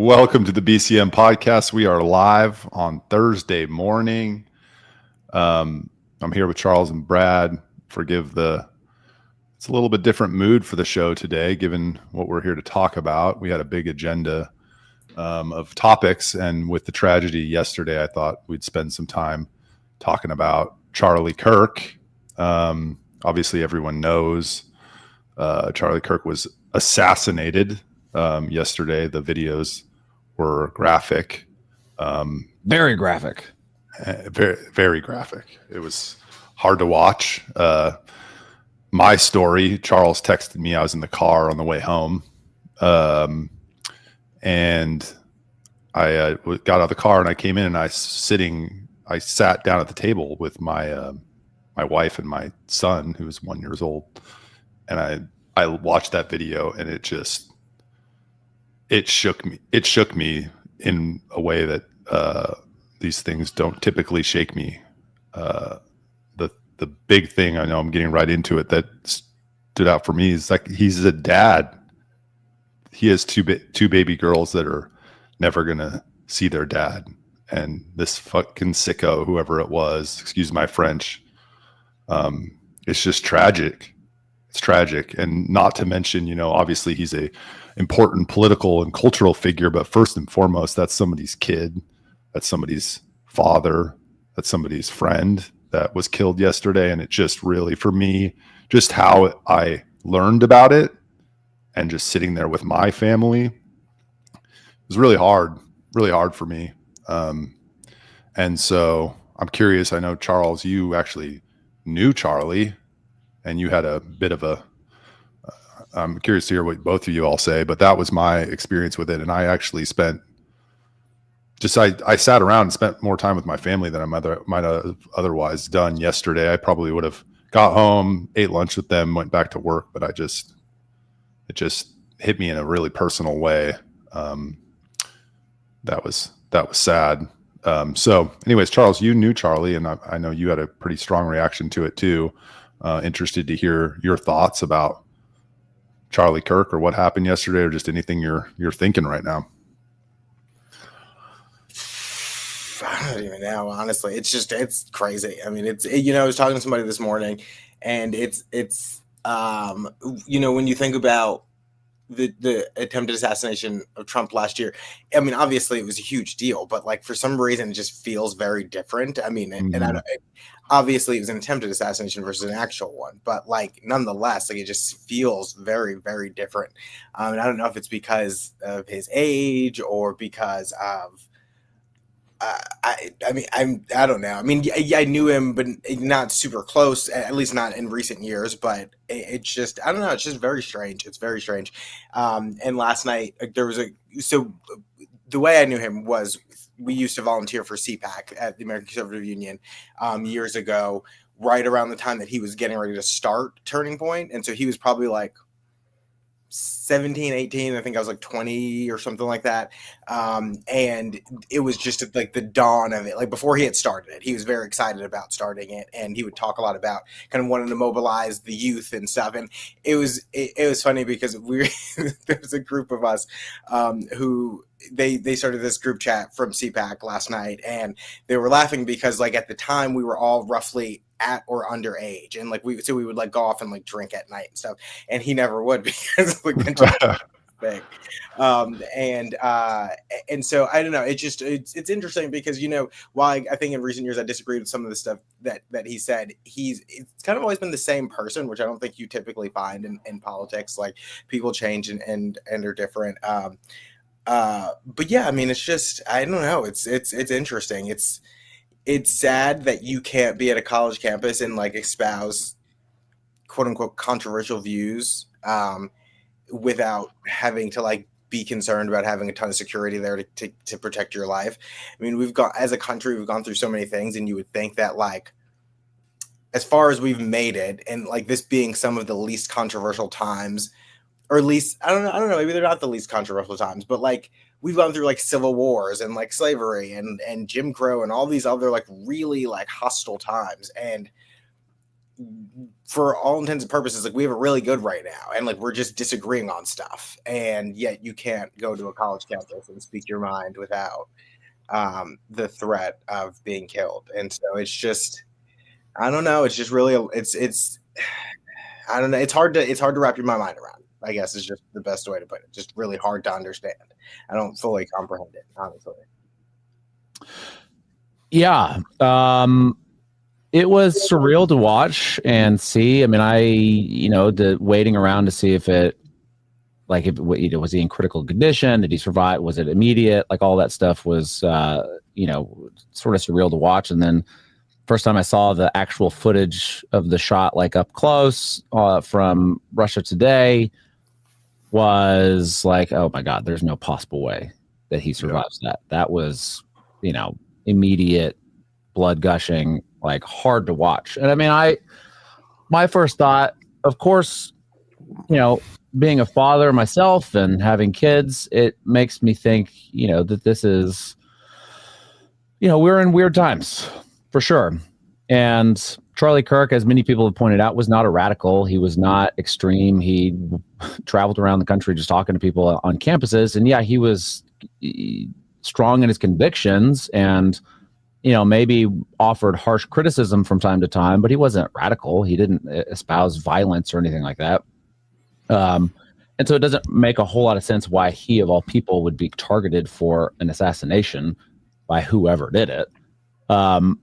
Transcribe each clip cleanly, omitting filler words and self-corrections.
Welcome to the BCM podcast. We are live on Thursday morning. I'm here with Charles and Brad. It's a little bit different mood for the show today, given what we're here to talk about. We had a big agenda of topics, and with the tragedy yesterday, I thought we'd spend some time talking about Charlie Kirk. Obviously, everyone knows Charlie Kirk was assassinated yesterday. The videos were graphic. Very graphic. Very, very graphic. It was hard to watch. My story, Charles texted me. I was in the car on the way home. And I got out of the car and I came in and I sat down at the table with my wife and my son, who was 1 year old. And I watched that video and it shook me. It shook me in a way that these things don't typically shake me. The big thing, I know I'm getting right into it, that stood out for me is like he's a dad. He has two baby girls that are never gonna see their dad, and this fucking sicko, whoever it was, excuse my French, it's just tragic. It's tragic, and not to mention, obviously he's a important political and cultural figure, but first and foremost, that's somebody's kid, that's somebody's father, that's somebody's friend that was killed yesterday. And it just really, for me, just how I learned about it and just sitting there with my family, it was really hard for me. And so I'm curious, I know, Charles, you actually knew Charlie and you had a bit of I'm curious to hear what both of you all say, but that was my experience with it. And I actually I sat around and spent more time with my family than I might have otherwise done yesterday. I probably would have got home, ate lunch with them, went back to work, but it just hit me in a really personal way. That was sad. So anyways, Charles, you knew Charlie, and I know you had a pretty strong reaction to it too. Interested to hear your thoughts about Charlie Kirk or what happened yesterday, or just anything you're thinking right now. I don't even know, honestly. It's crazy. I mean, I was talking to somebody this morning, and it's when you think about the attempted assassination of Trump last year, I mean, obviously it was a huge deal, but like for some reason it just feels very different. I mean, and obviously it was an attempted assassination versus an actual one, but like nonetheless, like it just feels very, very different. And I don't know if it's because of his age or because of I don't know. I mean, I knew him, but not super close, at least not in recent years. But it's just, I don't know. It's just very strange. It's very strange. And last night so the way I knew him was we used to volunteer for CPAC at the American Conservative Union years ago, right around the time that he was getting ready to start Turning Point. And so he was probably like 17, 18, I think I was like 20 or something like that. And it was just like the dawn of it. Like before he had started it, he was very excited about starting it. And he would talk a lot about kind of wanting to mobilize the youth and stuff. And it was funny because there was a group of us who they started this group chat from CPAC last night, and they were laughing because like at the time we were all roughly at or underage, and like we would like go off and like drink at night and stuff, and he never would because like big. And so I don't know, it's interesting because while I think in recent years I disagreed with some of the stuff that he said, it's kind of always been the same person, which I don't think you typically find in politics. Like people change and are different. But yeah, I mean, it's just, I don't know. It's interesting. It's sad that you can't be at a college campus and like espouse quote unquote controversial views, without having to like be concerned about having a ton of security there to protect your life. I mean, as a country, we've gone through so many things, and you would think that like, as far as we've made it, and like this being some of the least controversial times, or at least, I don't know, maybe they're not the least controversial times, but like we've gone through like civil wars and like slavery and Jim Crow and all these other like really like hostile times. And for all intents and purposes, like we have it really good right now, and like we're just disagreeing on stuff, and yet you can't go to a college campus and speak your mind without the threat of being killed. And so it's just, I don't know, it's just really it's I don't know, it's hard to wrap your mind around, I guess, is just the best way to put it. Just really hard to understand. I don't fully comprehend it, honestly. Yeah. It was surreal to watch and see. I mean, the waiting around to see if it, like, if was he in critical condition? Did he survive? Was it immediate? Like, all that stuff was, sort of surreal to watch. And then first time I saw the actual footage of the shot, like up close, from Russia Today, was like, oh my God, there's no possible way that he survives that. That was, immediate blood gushing, like hard to watch. And I mean, my first thought, of course, being a father myself and having kids, it makes me think, that this is, we're in weird times for sure. And Charlie Kirk, as many people have pointed out, was not a radical. He was not extreme. He traveled around the country just talking to people on campuses. And yeah, he was strong in his convictions and, maybe offered harsh criticism from time to time, but he wasn't radical. He didn't espouse violence or anything like that. And so it doesn't make a whole lot of sense why he, of all people, would be targeted for an assassination by whoever did it. And,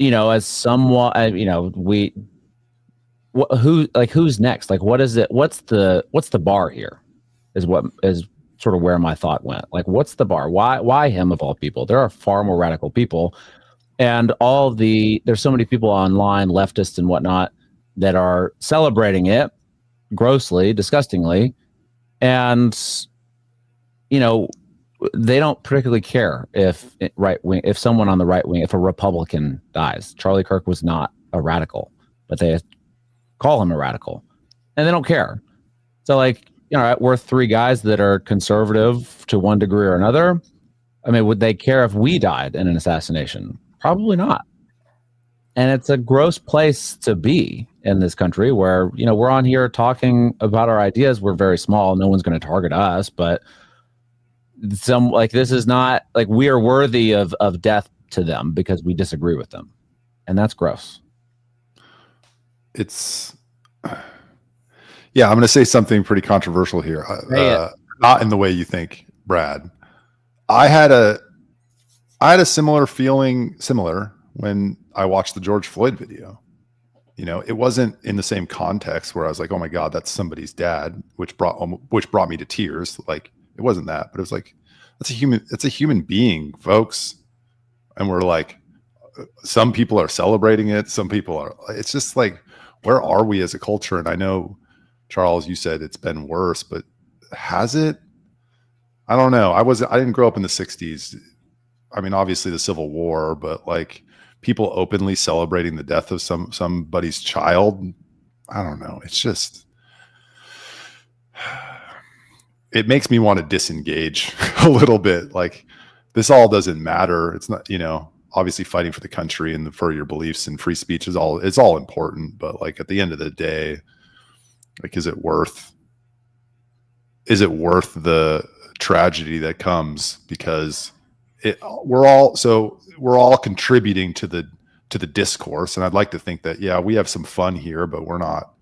as someone, who's next? Like, what is it? What's the bar here is sort of where my thought went. Like, what's the bar? Why him of all people? There are far more radical people, and there's so many people online, leftists and whatnot, that are celebrating it grossly, disgustingly, and they don't particularly care if someone on the right wing, if a Republican dies. Charlie Kirk was not a radical, but they call him a radical, and they don't care. So, like, we're three guys that are conservative to one degree or another. I mean, would they care if we died in an assassination? Probably not. And it's a gross place to be in this country where, we're on here talking about our ideas. We're very small. No one's going to target us, but this is not like we are worthy of death to them because we disagree with them. And that's gross. Yeah, I'm going to say something pretty controversial here. Not in the way you think, Brad. I had a similar feeling when I watched the George Floyd video. It wasn't in the same context where I was like, oh my God, that's somebody's dad, which brought me to tears. Like, it wasn't that, but it was like, it's a human being, folks. And we're like, some people are celebrating it. Some people are, it's just like, where are we as a culture? And I know, Charles, you said it's been worse, but has it? I don't know. I didn't grow up in the 60s. I mean, obviously the Civil War, but like people openly celebrating the death of somebody's child. I don't know. It's just, it makes me want to disengage a little bit. Like, this all doesn't matter. It's not, obviously fighting for the country and for your beliefs and free speech it's all important. But like, at the end of the day, like, is it worth the tragedy that comes? Because we're all contributing to the discourse. And I'd like to think that, yeah, we have some fun here, but we're not,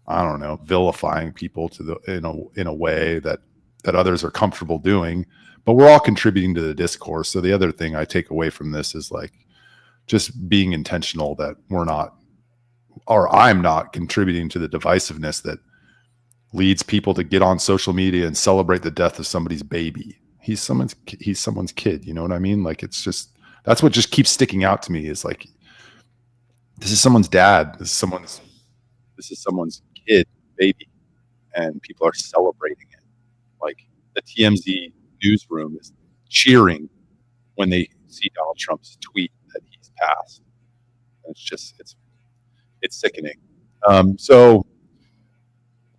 I don't know, vilifying people in a way that others are comfortable doing, but we're all contributing to the discourse. So the other thing I take away from this is like just being intentional that I'm not contributing to the divisiveness that leads people to get on social media and celebrate the death of somebody's baby. He's someone's kid. You know what I mean? Like, it's just, that's what just keeps sticking out to me is like, this is someone's dad. This is someone's kid, baby. And people are celebrating it. Like, the TMZ newsroom is cheering when they see Donald Trump's tweet that he's passed. And it's sickening. So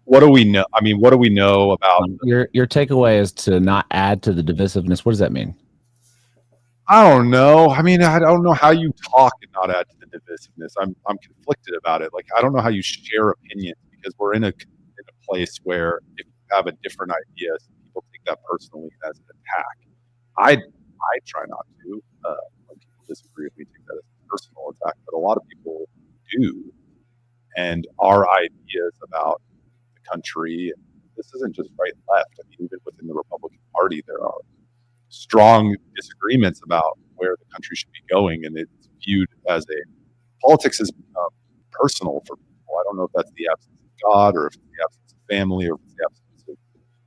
what do we know? I mean, what do we know about your takeaway is to not add to the divisiveness? What does that mean? I don't know. I mean, I don't know how you talk and not add to the divisiveness. I'm conflicted about it. Like, I don't know how you share opinions, because we're in a place where if you have a different idea, people take that personally as an attack. I try not to. When people disagree with me, take that as a personal attack, but a lot of people do. And our ideas about the country, and this isn't just right and left. I mean, even within the Republican Party, there are strong disagreements about where the country should be going, and it's viewed as politics has become personal for people. I don't know if that's the absence of God, or if it's the absence of family, or if it's the absence of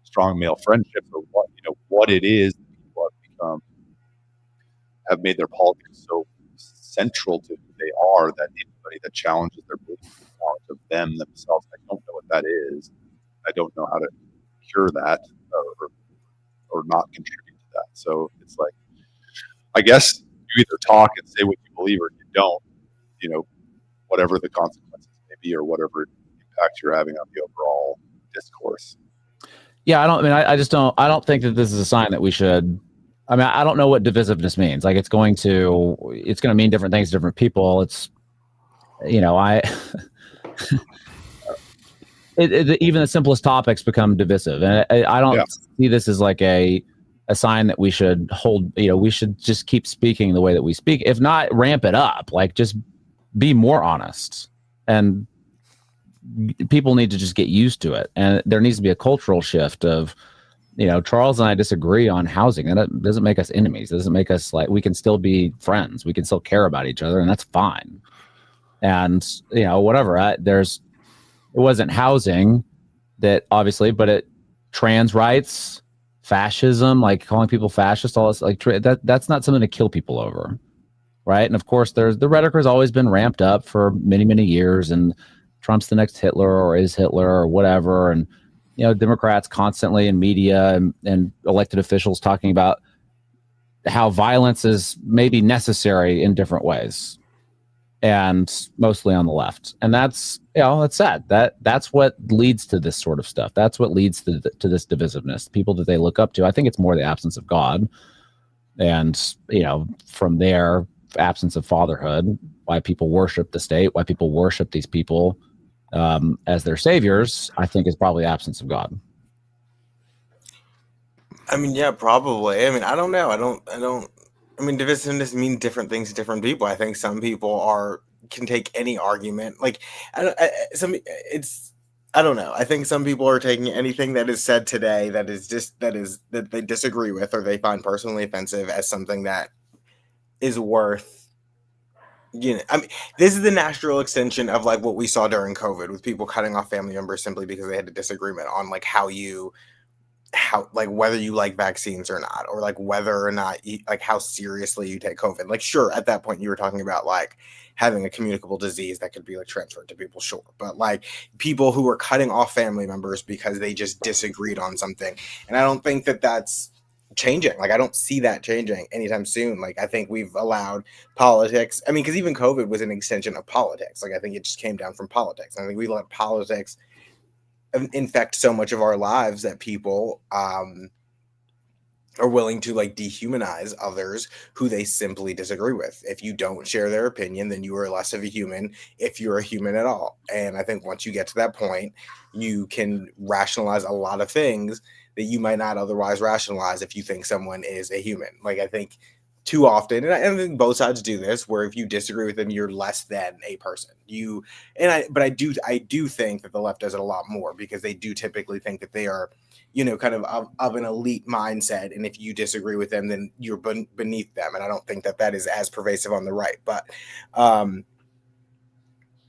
strong male friendships, or what it is that people have made their politics so central to who they are, that anybody that challenges their beliefs is a challenge of them themselves. I don't know what that is. I don't know how to cure that, or not contribute to that. So it's like, I guess you either talk and say what you believe, or you don't, whatever the consequences may be, or whatever impact you're having on the overall discourse. Yeah, I just don't think that this is a sign that we should. I mean, I don't know what divisiveness means. Like, it's going to mean different things to different people. It's, even the simplest topics become divisive, and I don't see this as like a sign that we should hold. We should just keep speaking the way that we speak. If not, ramp it up. Like, just be more honest, and people need to just get used to it. And there needs to be a cultural shift of, Charles and I disagree on housing, and that doesn't make us enemies. It doesn't make us we can still be friends. We can still care about each other, and that's fine. And, whatever, it wasn't housing that obviously, but trans rights, fascism, like calling people fascist, all this, that's not something to kill people over. Right. And of course, the rhetoric has always been ramped up for many, many years, and Trump's the next Hitler, or is Hitler, or whatever. And, Democrats constantly in media and elected officials talking about how violence is maybe necessary in different ways, and mostly on the left. And that's, that's sad. That's what leads to this sort of stuff. That's what leads to this divisiveness. People that they look up to. I think it's more the absence of God, and, from there, absence of fatherhood, why people worship the state, why people worship these people as their saviors, I think is probably absence of God. I mean, yeah, probably. I mean, I don't know. I mean, divisiveness means different things to different people. I think some people can take any argument. Like, I don't know. I think some people are taking anything that is said today that they disagree with, or they find personally offensive, as something that is worth. I mean, this is the natural extension of what we saw during COVID, with people cutting off family members simply because they had a disagreement on whether you like vaccines or not, or whether or not how seriously you take COVID. Sure, at that point you were talking about having a communicable disease that could be transferred to people, sure, but people who were cutting off family members because they just disagreed on something, and I don't think that that's changing. I don't see that changing anytime soon. I think we've allowed politics. I mean, because even COVID was an extension of politics. I think it just came down from politics. I think we let politics infect so much of our lives that people are willing to dehumanize others who they simply disagree with. If you don't share their opinion, then you are less of a human, if you're a human at all. And I think once you get to that point, you can rationalize a lot of things that you might not otherwise rationalize if you think someone is a human. I think too often, and I think both sides do this, where if you disagree with them, you're less than a person. But I do think that the left does it a lot more, because they do typically think that they are, kind of an elite mindset, and if you disagree with them, then you're beneath them. And I don't think that is as pervasive on the right. But I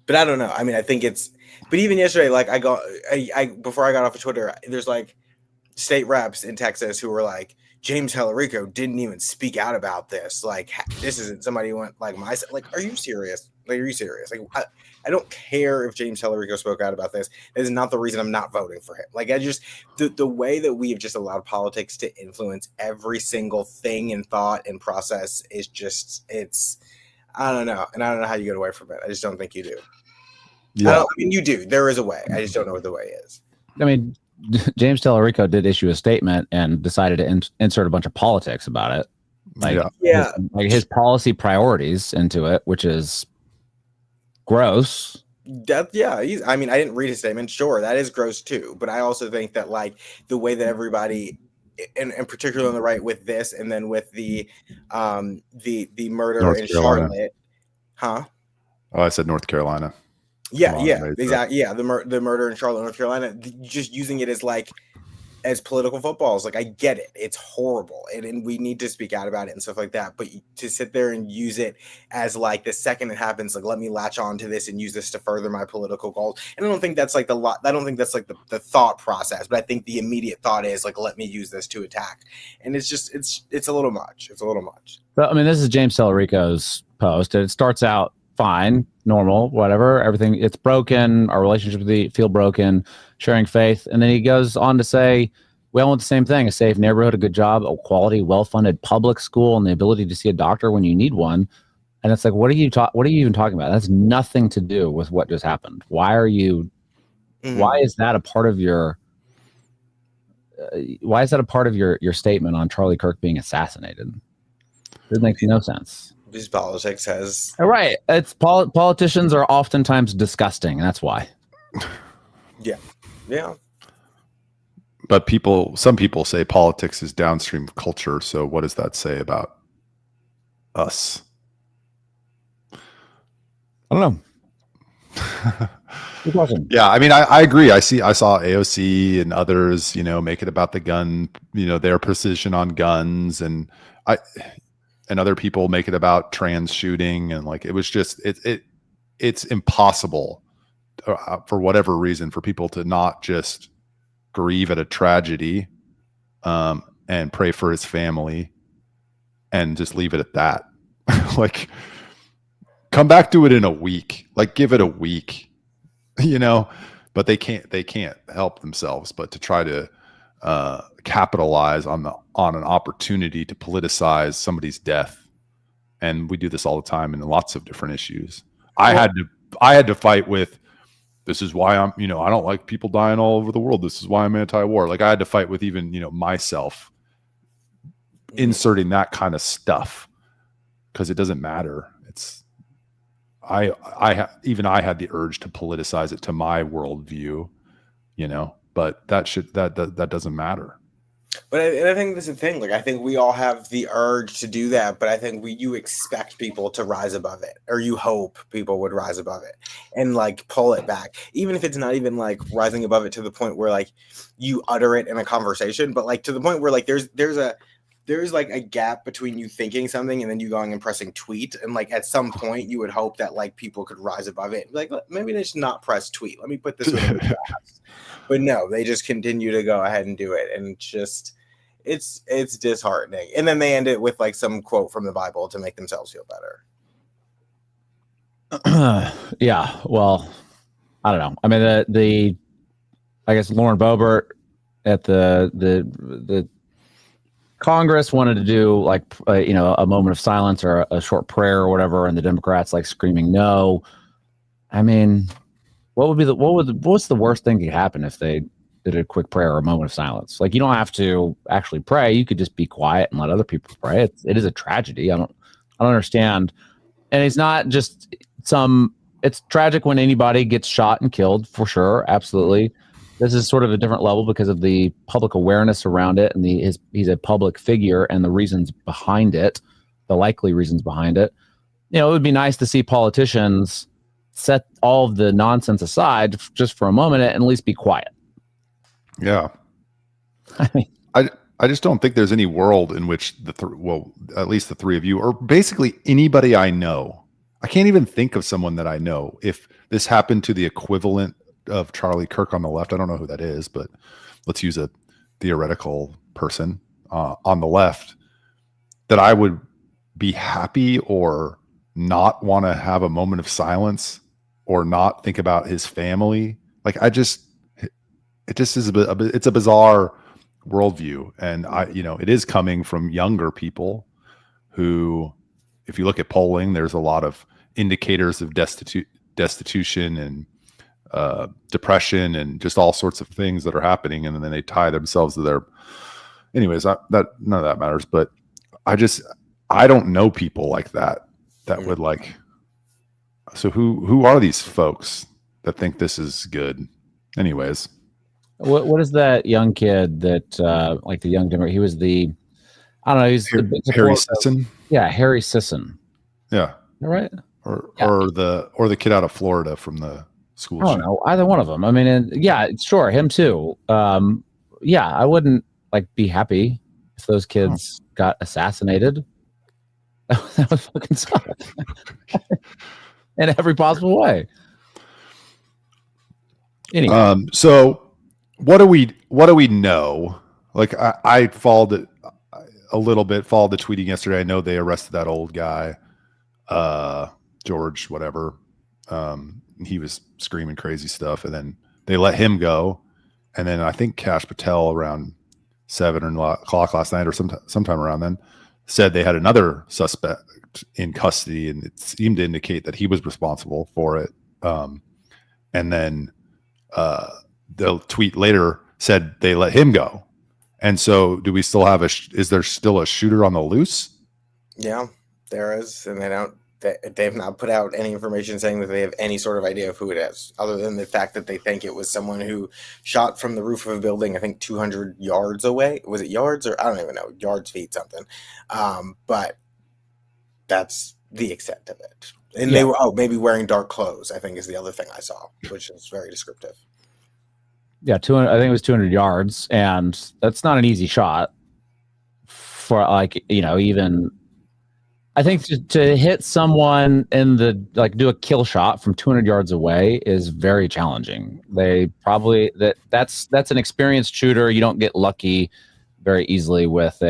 don't know. I mean, I think but even yesterday, before I got off of Twitter, there's state reps in Texas who were James Tellerico didn't even speak out about this. This isn't somebody who went my side. Are you serious? Are you serious? I don't care if James Tellerico spoke out about this. That is not the reason I'm not voting for him. I just, the way that we have just allowed politics to influence every single thing and thought and process is just, I don't know. And I don't know how you get away from it. I just don't think you do. Yeah. I mean, you do. There is a way. I just don't know what the way is. I mean, James Tellerico did issue a statement and decided to insert a bunch of politics about it. His policy priorities into it, which is, gross. I mean, I didn't read his statement. Sure, that is gross too. But I also think that like the way that everybody, and particularly on the right with this, and then with the murder North in Carolina. Charlotte, huh? Oh, I said North Carolina. Yeah, exactly. Yeah, the murder in Charlotte, North Carolina, just using it as like as political footballs. Like, I get it, it's horrible, and we need to speak out about it and stuff like that, but to sit there and use it as like the second it happens, like, let me latch on to this and use this to further my political goals. And I don't think that's like the thought process, but I think the immediate thought is like, let me use this to attack. And it's just it's a little much. It's a little much. So, I mean, this is James Celerico's post. It starts out fine, normal, whatever, everything, it's broken, our relationship feel broken, sharing faith. And then he goes on to say, we all want the same thing: a safe neighborhood, a good job, a quality, well-funded public school, and the ability to see a doctor when you need one. And it's like, what are you even talking about? That's nothing to do with what just happened. Why is that a part of your statement on Charlie Kirk being assassinated? It makes no sense. Because politics has... Right. It's politicians are oftentimes disgusting, and that's why. Yeah. But some people say politics is downstream culture. So what does that say about us? I don't know. Good question. Yeah, I mean, I agree. I saw AOC and others, make it about the gun, their precision on guns, and other people make it about trans shooting, and like it was just it's impossible for whatever reason for people to not just grieve at a tragedy and pray for his family and just leave it at that. Like, come back to it in a week, like give it a week, but they can't help themselves but to try to capitalize on an opportunity to politicize somebody's death. And we do this all the time in lots of different issues. I had to fight with, this is why I'm, I don't like people dying all over the world. This is why I'm anti-war. Like, I had to fight with even, myself inserting that kind of stuff because it doesn't matter. It's, I had the urge to politicize it to my worldview, but that doesn't matter. But I think that's the thing. Like, I think we all have the urge to do that, but I think you expect people to rise above it, or you hope people would rise above it and like pull it back, even if it's not even like rising above it to the point where like you utter it in a conversation, but like to the point where like there's like a gap between you thinking something and then you going and pressing tweet, and like at some point you would hope that like people could rise above it, like, maybe they should not press tweet, let me put this in the draft. But no, they just continue to go ahead and do it, and it's disheartening. And then they end it with like some quote from the Bible to make themselves feel better. Yeah, well, I don't know. I mean, I guess Lauren Boebert at the Congress wanted to do like a moment of silence or a short prayer or whatever, and the Democrats like screaming no. I mean, what's the worst thing that could happen if they did a quick prayer or a moment of silence? Like, you don't have to actually pray. You could just be quiet and let other people pray. It is a tragedy. I don't understand. And it's not just it's tragic when anybody gets shot and killed, for sure. Absolutely. This is sort of a different level because of the public awareness around it, and he's a public figure and the reasons behind it, the likely reasons behind it. It would be nice to see politicians set all of the nonsense aside just for a moment and at least be quiet. Yeah. I just don't think there's any world in which at least the three of you, or basically anybody I know, I can't even think of someone that I know, if this happened to the equivalent of Charlie Kirk on the left, I don't know who that is, but let's use a theoretical person on the left, that I would be happy or not want to have a moment of silence or not think about his family. Like, it just is it's a bizarre worldview. And it is coming from younger people who, if you look at polling, there's a lot of indicators of destitution and depression and just all sorts of things that are happening, and then they tie themselves to their. Anyways, that none of that matters. But I don't know people like that would like. So who are these folks that think this is good? Anyways, What is that young kid that like the young Democrat? He was the I don't know. He's the big Harry supporter of- Sisson. Yeah, Harry Sisson. Yeah, All right. or Yeah. or the kid out of Florida from the school. I don't know either one of them. I mean, yeah, sure, him too. Yeah, I wouldn't like be happy if those kids got assassinated. That would fucking suck in every possible way. Anyway, So what do we know? Like I followed it a little bit. Followed the tweeting yesterday. I know they arrested that old guy, George, whatever. He was screaming crazy stuff, and then they let him go. And then I think Kash Patel around 7 o'clock last night or sometime around then said they had another suspect in custody, and it seemed to indicate that he was responsible for it. And then the tweet later said they let him go. And so do we still have is there still a shooter on the loose? Yeah, there is. And they've not put out any information saying that they have any sort of idea of who it is, other than the fact that they think it was someone who shot from the roof of a building, I think 200 yards away. Was it yards or I don't even know, yards, feet, something. But that's the extent of it. And they were maybe wearing dark clothes, I think is the other thing I saw, which is very descriptive. Yeah, 200. I think it was 200 yards, and that's not an easy shot for even. I think to hit someone in the do a kill shot from 200 yards away is very challenging. They probably that's an experienced shooter. You don't get lucky very easily with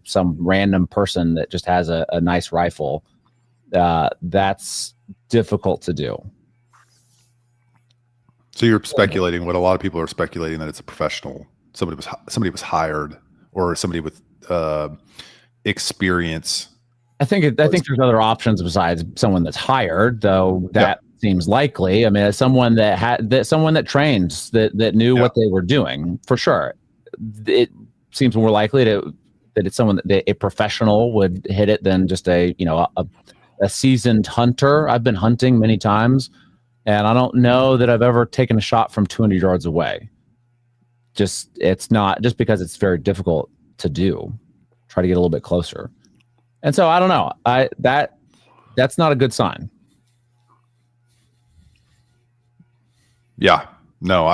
some random person that just has a nice rifle. That's difficult to do. So you're speculating what a lot of people are speculating, that it's a professional. Somebody was hired, or somebody with experience. I think there's other options besides someone that's hired, though. That seems likely. I mean, someone that trained, that knew what they were doing for sure. It seems more likely that it's someone that a professional would hit it than just a seasoned hunter. I've been hunting many times, and I don't know that I've ever taken a shot from 200 yards away. It's not just because it's very difficult to do. Try to get a little bit closer. And so I don't know. That's not a good sign. Yeah. No,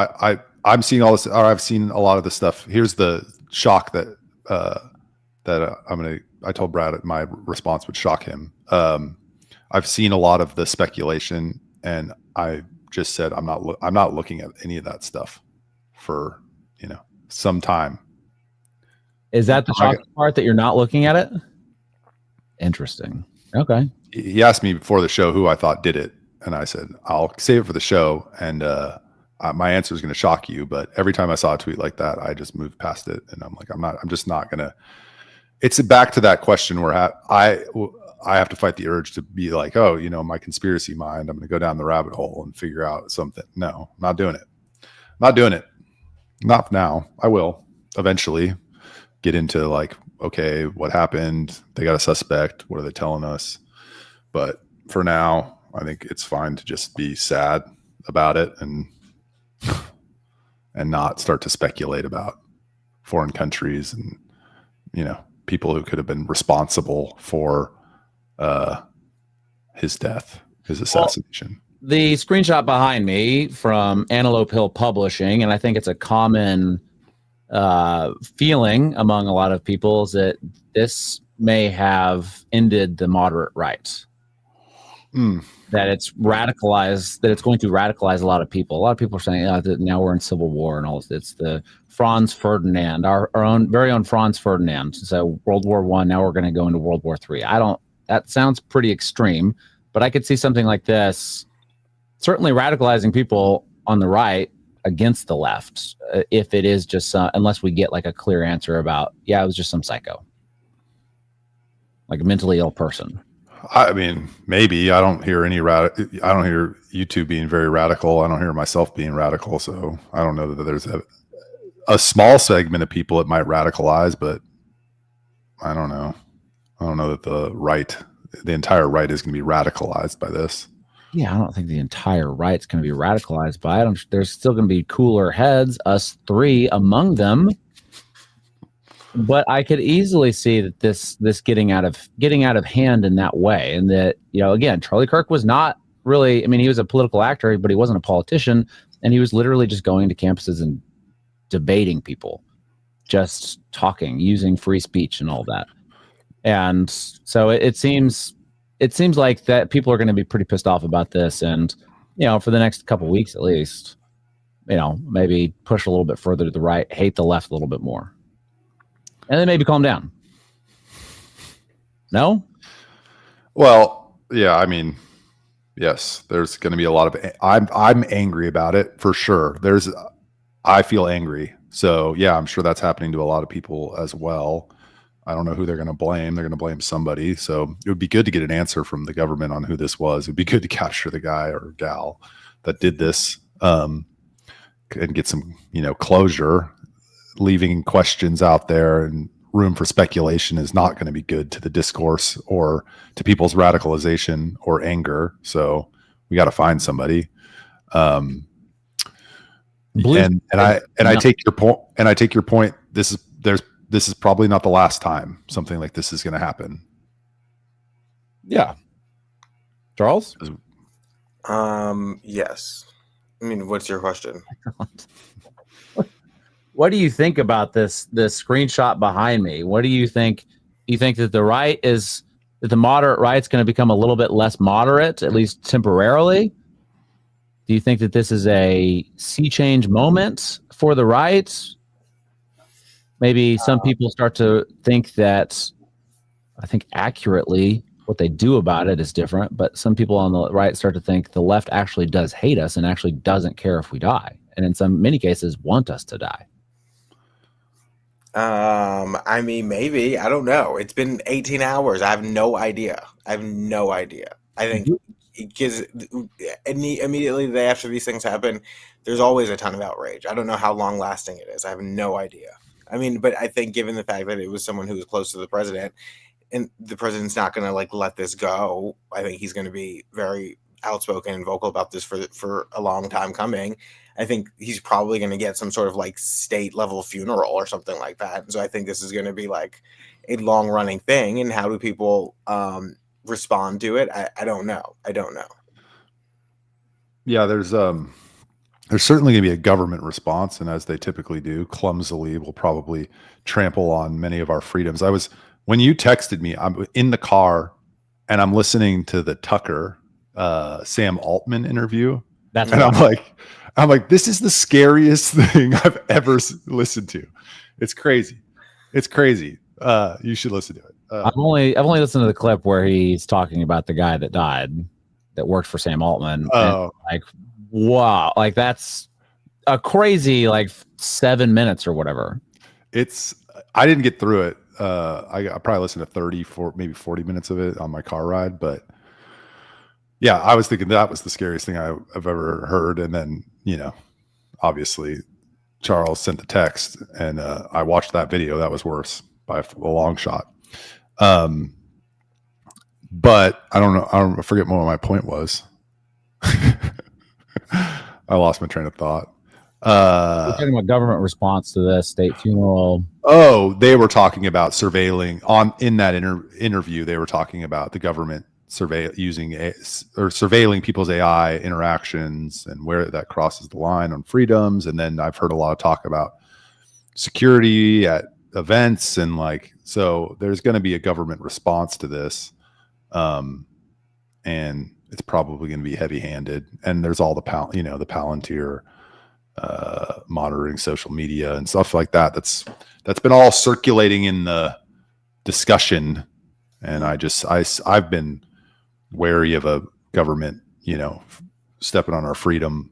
I'm seeing all this, or I've seen a lot of the stuff. Here's the shock that I told Brad my response would shock him. I've seen a lot of the speculation, and I just said I'm not looking at any of that stuff for some time. Is that the shocking part, that you're not looking at it? Interesting. Okay. He asked me before the show who I thought did it, and I said I'll save it for the show, and my answer is going to shock you. But every time I saw a tweet like that, I just moved past it, and I'm like, I'm just not going to. It's back to that question where I have to fight the urge to be like, oh, my conspiracy mind, I'm going to go down the rabbit hole and figure out something. No, I'm not doing it. Not doing it. Not now. I will eventually get into okay, what happened? They got a suspect. What are they telling us? But for now, I think it's fine to just be sad about it and not start to speculate about foreign countries and, people who could have been responsible for his death, his assassination. Well, the screenshot behind me from Antelope Hill Publishing, and I think it's a common feeling among a lot of people, is that this may have ended the moderate right. That it's radicalized, that it's going to radicalize a lot of people. A lot of people are saying that now we're in civil war and all this. It's the Franz Ferdinand, our own very own Franz Ferdinand. So World War I, now we're going to go into World War III. That sounds pretty extreme, but I could see something like this certainly radicalizing people on the right against the left, if it is just unless we get a clear answer about, it was just some psycho, like a mentally ill person. I mean, maybe. I don't hear I don't hear you two being very radical. I don't hear myself being radical. So I don't know that there's a small segment of people it might radicalize, but I don't know. I don't know that the entire right is going to be radicalized by this. Yeah, I don't think the entire right's going to be radicalized by it. There's still going to be cooler heads, us three among them. But I could easily see that this getting out of hand in that way, and that, you know, again, Charlie Kirk was not really. I mean, he was a political actor, but he wasn't a politician, and he was literally just going to campuses and debating people, just talking, using free speech and all that. And so it seems like that people are going to be pretty pissed off about this, and, you know, for the next couple of weeks at least, you know, maybe push a little bit further to the right, hate the left a little bit more. And then maybe calm down. No? Well, yeah, I mean, yes, there's going to be a lot of. I'm angry about it for sure. I feel angry. So yeah, I'm sure that's happening to a lot of people as well. I don't know who they're going to blame. They're going to blame somebody. So it would be good to get an answer from the government on who this was. It'd be good to capture the guy or gal that did this, and get some, you know, closure. Leaving questions out there and room for speculation is not going to be good to the discourse or to people's radicalization or anger. So we got to find somebody. And I take your point. And I take your point. This is probably not the last time something like this is going to happen. Yeah. Charles? Yes. I mean, what's your question? What do you think about this screenshot behind me? What do you think? You think that the moderate right's going to become a little bit less moderate, at least temporarily? Do you think that this is a sea change moment for the right? Maybe some people start to think that, I think accurately, what they do about it is different, but some people on the right start to think the left actually does hate us and actually doesn't care if we die, and in many cases want us to die. I mean, maybe. I don't know. It's been 18 hours. I have no idea. I think because immediately the day after these things happen, there's always a ton of outrage. I don't know how long lasting it is. I have no idea. I mean, but I think given the fact that it was someone who was close to the president, and the president's not going to like let this go, I think he's going to be very outspoken and vocal about this for a long time coming. I think he's probably going to get some sort of like state level funeral or something like that. So I think this is going to be like a long running thing. And how do people respond to it? I don't know. Yeah, there's certainly going to be a government response, and as they typically do, clumsily will probably trample on many of our freedoms. When you texted me, I'm in the car and I'm listening to the Tucker Sam Altman interview. And I'm like, this is the scariest thing I've ever listened to. It's crazy. You should listen to it. I've only listened to the clip where he's talking about the guy that died, that worked for Sam Altman. Oh, like, wow, like that's a crazy like 7 minutes or whatever. I didn't get through it. I probably listened to 30, maybe 40 minutes of it on my car ride, but yeah, I was thinking that was the scariest thing I've ever heard. And then, you know, obviously Charles sent the text, and I watched that video. That was worse by a long shot. But I don't know. I forget what my point was. I lost my train of thought. We're talking about government response to this state funeral. Oh, they were talking about surveilling in that interview. They were talking about the government surveilling people's AI interactions and where that crosses the line on freedoms. And then I've heard a lot of talk about security at events, and like, so there's going to be a government response to this, and it's probably going to be heavy-handed. And there's all the Palantir monitoring social media and stuff like that. That's been all circulating in the discussion, and I've been wary of a government, stepping on our freedom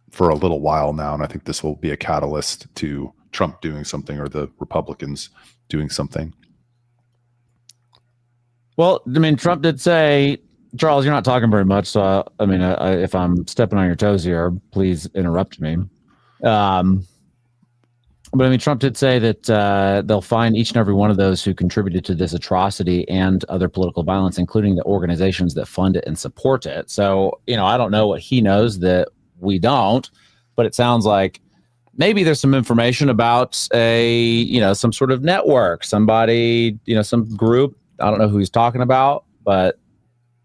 for a little while now, and I think this will be a catalyst to Trump doing something, or the Republicans doing something. Well, I mean, Trump did say, Charles, you're not talking very much, so I mean, if I'm stepping on your toes here, please interrupt me. But But I mean, Trump did say that they'll find each and every one of those who contributed to this atrocity and other political violence, including the organizations that fund it and support it. So, I don't know what he knows that we don't, but it sounds like maybe there's some information about some sort of network, somebody, some group. I don't know who he's talking about, but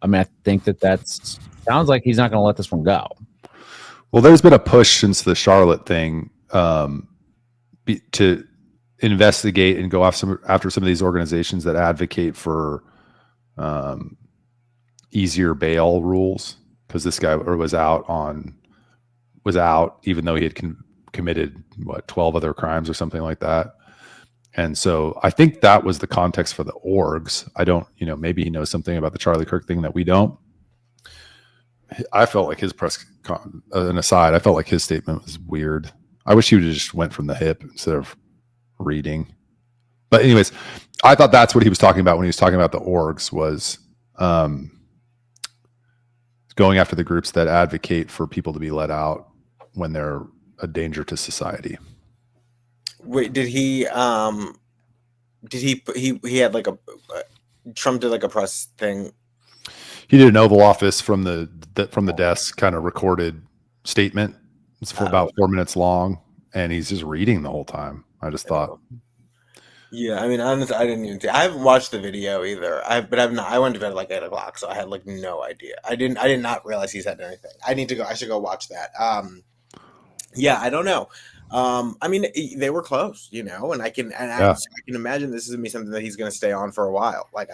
I mean, I think sounds like he's not going to let this one go. Well, there's been a push since the Charlotte thing to investigate and go after some of these organizations that advocate for easier bail rules, because this guy was out even though he had committed 12 other crimes or something like that. And so I think that was the context for the orgs. I don't, maybe he knows something about the Charlie Kirk thing that we don't. I felt like his an aside, I felt like his statement was weird. I wish he would have just went from the hip instead of reading. But anyways, I thought that's what he was talking about when he was talking about the orgs, was going after the groups that advocate for people to be let out when they're a danger to society. Wait, did he had like Trump did like a press thing? He did an Oval Office from the desk kind of recorded statement. It's for about 4 minutes long, and he's just reading the whole time. I just thought. Yeah, I mean, honestly, I didn't even. I haven't watched the video either. I went to bed at like 8 o'clock, so I had like no idea. I did not realize he said anything. I should go watch that. Yeah, I don't know. I mean, they were close, and I can imagine this is gonna be something that he's gonna stay on for a while. But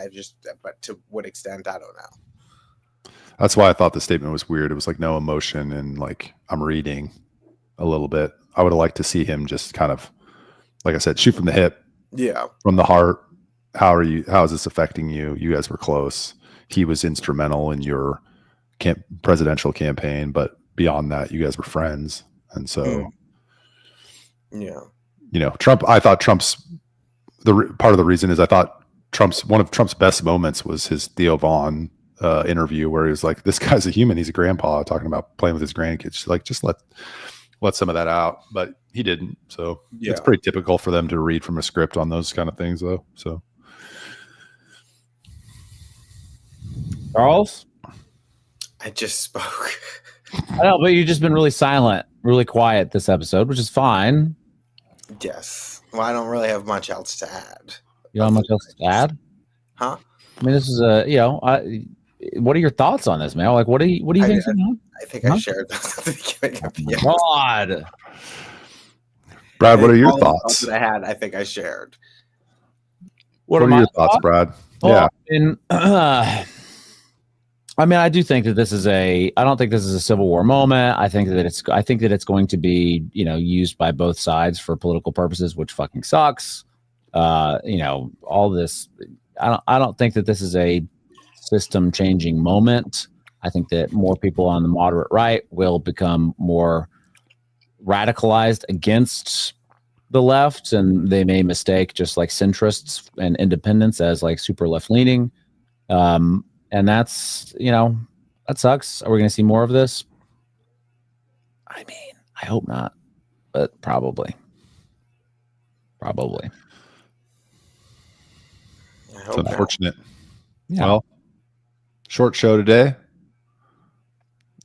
to what extent, I don't know. That's why I thought the statement was weird. It was like no emotion, and like I'm reading a little bit. I would have liked to see him just kind of, like I said, shoot from the hip. Yeah. From the heart. How is this affecting you? You guys were close. He was instrumental in your presidential campaign, but beyond that, you guys were friends. And so, yeah, Trump, I thought Trump's part of the reason is I thought one of Trump's best moments was his Theo Vaughn interview, where he was like, this guy's a human. He's a grandpa talking about playing with his grandkids. Like, just let some of that out, but he didn't. So It's pretty typical for them to read from a script on those kind of things, though. So, Charles, I just spoke. I know, but you've just been really silent, really quiet this episode, which is fine. Yes. Well, I don't really have much else to add. You don't have much else to add? Huh? I mean, this is what are your thoughts on this, man? Like, what do you think? I think I shared that at the beginning of the episode. God. Brad, what are your thoughts? That I had, I think I shared. What are your thoughts, Brad? Well, yeah. I mean, I do think that I don't think this is a Civil War moment. I think that it's going to be, used by both sides for political purposes, which fucking sucks. All this, I don't think that this is a system changing moment. I think that more people on the moderate right will become more radicalized against the left, and they may mistake just like centrists and independents as like super left leaning. And that's, that sucks. Are we going to see more of this? I mean, I hope not, but probably. It's unfortunate. Yeah. Well, short show today.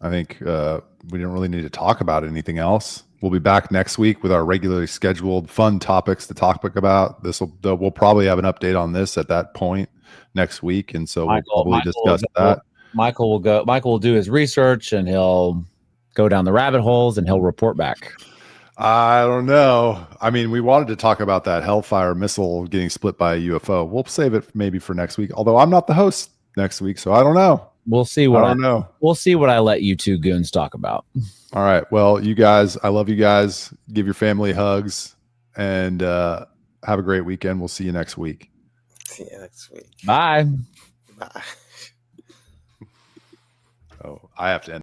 I think we didn't really need to talk about anything else. We'll be back next week with our regularly scheduled fun topics to talk about. We'll probably have an update on this at that point next week, and so we'll probably discuss that. Michael will do his research, and he'll go down the rabbit holes, and he'll report back. I don't know. I mean, we wanted to talk about that Hellfire missile getting split by a UFO. We'll save it maybe for next week, although I'm not the host next week, so I don't know. We'll see what I let you two goons talk about. All right. Well, you guys, I love you guys. Give your family hugs, and have a great weekend. We'll see you next week. See you next week. Bye. Bye. Oh, I have to end.